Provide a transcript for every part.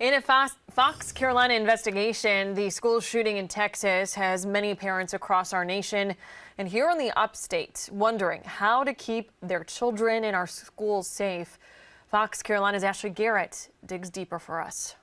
In a Fox Carolina investigation, the school shooting in Texas has many parents across our nation and here in the upstate wondering how to keep their children in our schools safe. Fox Carolina's Garret digs deeper for us.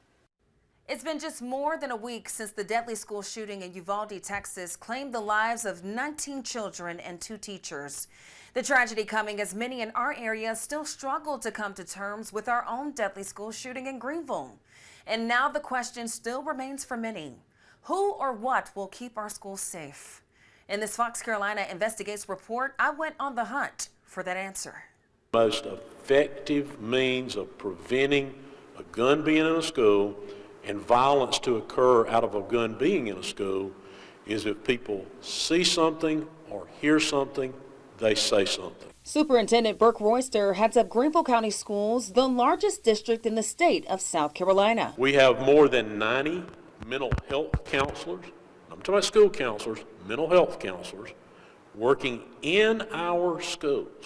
It's been just more than a week since the deadly school shooting in Uvalde, Texas, claimed the lives of 19 children and 2 teachers. The tragedy coming as many in our area still struggle to come to terms with our own deadly school shooting in Greenville. And now the question still remains for many. Who or what will keep our schools safe? In this Fox Carolina Investigates report, I went on the hunt for that answer. Most effective means of preventing a gun being in a school and violence to occur out of a gun being in a school is if people see something or hear something, they say something. Superintendent Burke Royster heads up Greenville County Schools, the largest district in the state of South Carolina. We have more than 90 mental health counselors, I'm talking about school counselors, mental health counselors, working in our schools,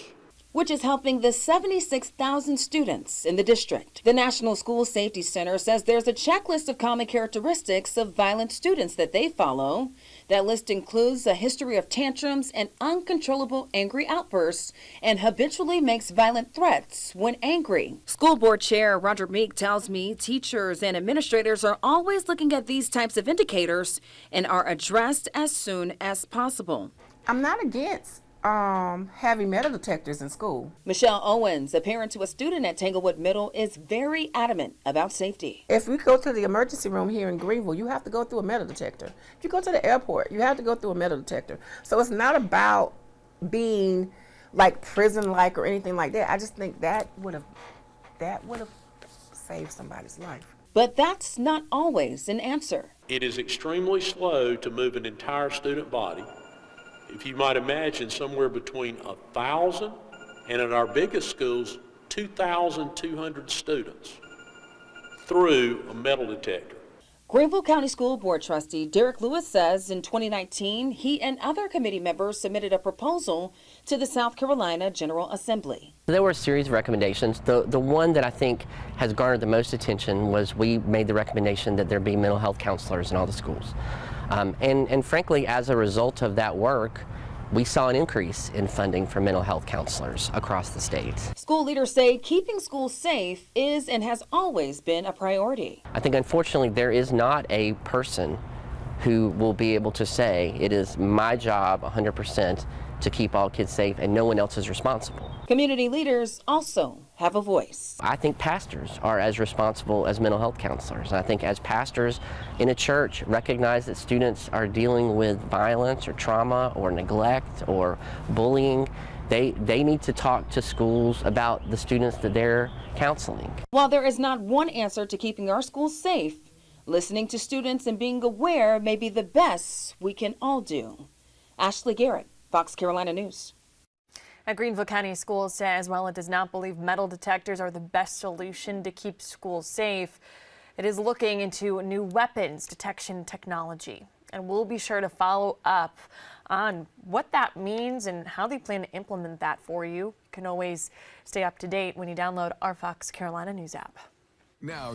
which is helping the 76,000 students in the district. The National School Safety Center says there's a checklist of common characteristics of violent students that they follow. That list includes a history of tantrums and uncontrollable angry outbursts and habitually makes violent threats when angry. School Board Chair Roger Meek tells me teachers and administrators are always looking at these types of indicators and are addressed as soon as possible. I'm not against having metal detectors in school. Michelle Owens, a parent to a student at Tanglewood Middle, is very adamant about safety. If we go to the emergency room here in Greenville, you have to go through a metal detector. If you go to the airport, you have to go through a metal detector. So it's not about being like prison-like or anything like that. I just think that would have saved somebody's life. But that's not always an answer. It is extremely slow to move an entire student body. If you might imagine, somewhere between 1,000 and at our biggest schools, 2,200 students through a metal detector. Greenville County School Board trustee Derek Lewis says in 2019, he and other committee members submitted a proposal to the South Carolina General Assembly. There were a series of recommendations. The one that I think has garnered the most attention was we made the recommendation that there be mental health counselors in all the schools. And frankly, as a result of that work, we saw an increase in funding for mental health counselors across the state. School leaders say keeping schools safe is and has always been a priority. I think unfortunately there is not a person who will be able to say it is my job 100% to keep all kids safe and no one else is responsible. Community leaders also have a voice. I think pastors are as responsible as mental health counselors. I think as pastors in a church recognize that students are dealing with violence or trauma or neglect or bullying, they need to talk to schools about the students that they're counseling. While there is not one answer to keeping our schools safe, listening to students and being aware may be the best we can all do. Ashley Garrett, Fox Carolina News. A Greenville County School says while it does not believe metal detectors are the best solution to keep schools safe, it is looking into new weapons detection technology. And we'll be sure to follow up on what that means and how they plan to implement that for you. You can always stay up to date when you download our Fox Carolina News app. Now